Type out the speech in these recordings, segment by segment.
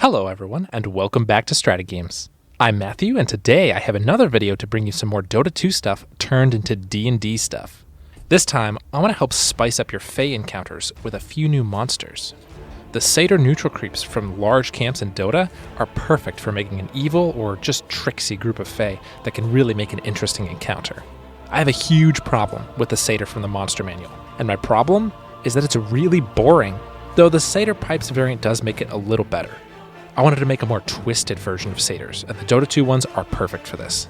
Hello everyone, and welcome back to StrataGames. I'm Matthew, and today I have another video to bring you some more Dota 2 stuff turned into D&D stuff. This time, I want to help spice up your Fae encounters with a few new monsters. The Satyr neutral creeps from large camps in Dota are perfect for making an evil or just tricksy group of Fae that can really make an interesting encounter. I have a huge problem with the Satyr from the monster manual, and my problem is that it's really boring, though the Satyr Pipes variant does make it a little better. I wanted to make a more twisted version of Satyrs, and the Dota 2 ones are perfect for this.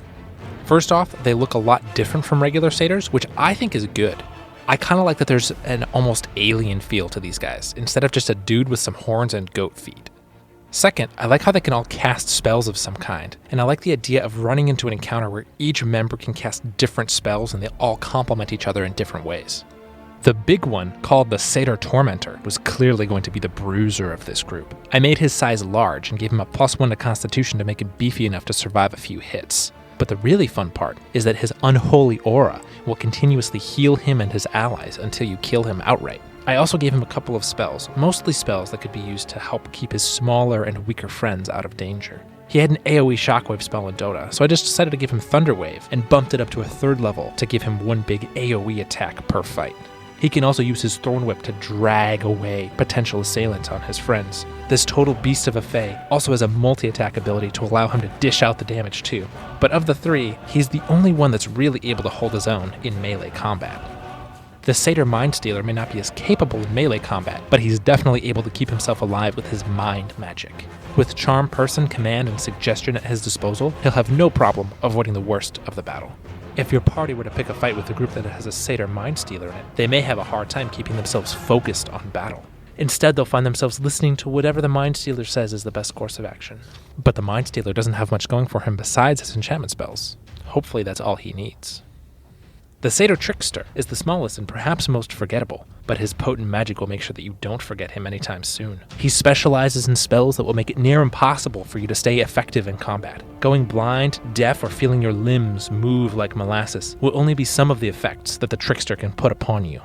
First off, they look a lot different from regular Satyrs, which I think is good. I kind of like that there's an almost alien feel to these guys, instead of just a dude with some horns and goat feet. Second, I like how they can all cast spells of some kind, and I like the idea of running into an encounter where each member can cast different spells and they all complement each other in different ways. The big one, called the Satyr Tormentor, was clearly going to be the bruiser of this group. I made his size large and gave him a +1 to Constitution to make him beefy enough to survive a few hits. But the really fun part is that his unholy aura will continuously heal him and his allies until you kill him outright. I also gave him a couple of spells, mostly spells that could be used to help keep his smaller and weaker friends out of danger. He had an AoE shockwave spell in Dota, so I just decided to give him Thunder Wave and bumped it up to a 3rd level to give him one big AoE attack per fight. He can also use his Thorn Whip to drag away potential assailants on his friends. This total beast of a Fae also has a multi-attack ability to allow him to dish out the damage too. But of the three, he's the only one that's really able to hold his own in melee combat. The Satyr Mind Stealer may not be as capable in melee combat, but he's definitely able to keep himself alive with his mind magic. With Charm, Person, Command, and Suggestion at his disposal, he'll have no problem avoiding the worst of the battle. If your party were to pick a fight with a group that has a Satyr Mind Stealer in it, they may have a hard time keeping themselves focused on battle. Instead, they'll find themselves listening to whatever the Mind Stealer says is the best course of action. But the Mind Stealer doesn't have much going for him besides his enchantment spells. Hopefully that's all he needs. The Satyr Trickster is the smallest and perhaps most forgettable, but his potent magic will make sure that you don't forget him anytime soon. He specializes in spells that will make it near impossible for you to stay effective in combat. Going blind, deaf, or feeling your limbs move like molasses will only be some of the effects that the Trickster can put upon you.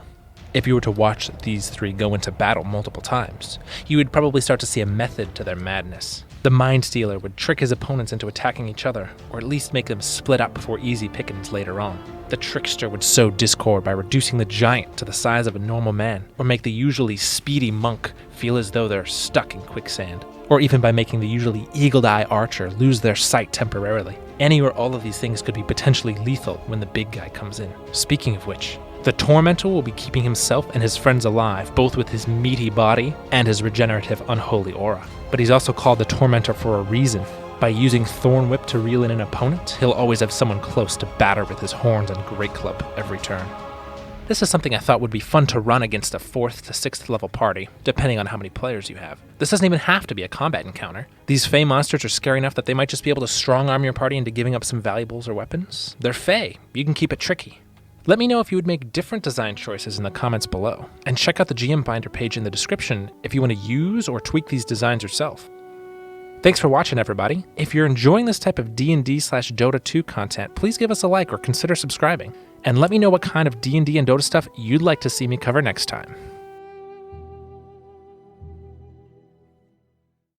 If you were to watch these three go into battle multiple times, you would probably start to see a method to their madness. The Mind Stealer would trick his opponents into attacking each other, or at least make them split up for easy pickings later on. The Trickster would sow discord by reducing the giant to the size of a normal man, or make the usually speedy monk feel as though they're stuck in quicksand, or even by making the usually eagle-eye archer lose their sight temporarily. Any or all of these things could be potentially lethal when the big guy comes in. Speaking of which, the Tormentor will be keeping himself and his friends alive, both with his meaty body and his regenerative unholy aura. But he's also called the Tormentor for a reason. By using Thorn Whip to reel in an opponent, he'll always have someone close to batter with his horns and Great Club every turn. This is something I thought would be fun to run against a 4th to 6th level party, depending on how many players you have. This doesn't even have to be a combat encounter. These Fae monsters are scary enough that they might just be able to strong-arm your party into giving up some valuables or weapons. They're Fae. You can keep it tricky. Let me know if you would make different design choices in the comments below, and check out the GM Binder page in the description if you want to use or tweak these designs yourself. Thanks for watching, everybody. If you're enjoying this type of D&D/Dota 2 content, please give us a like or consider subscribing, and let me know what kind of D&D and Dota stuff you'd like to see me cover next time.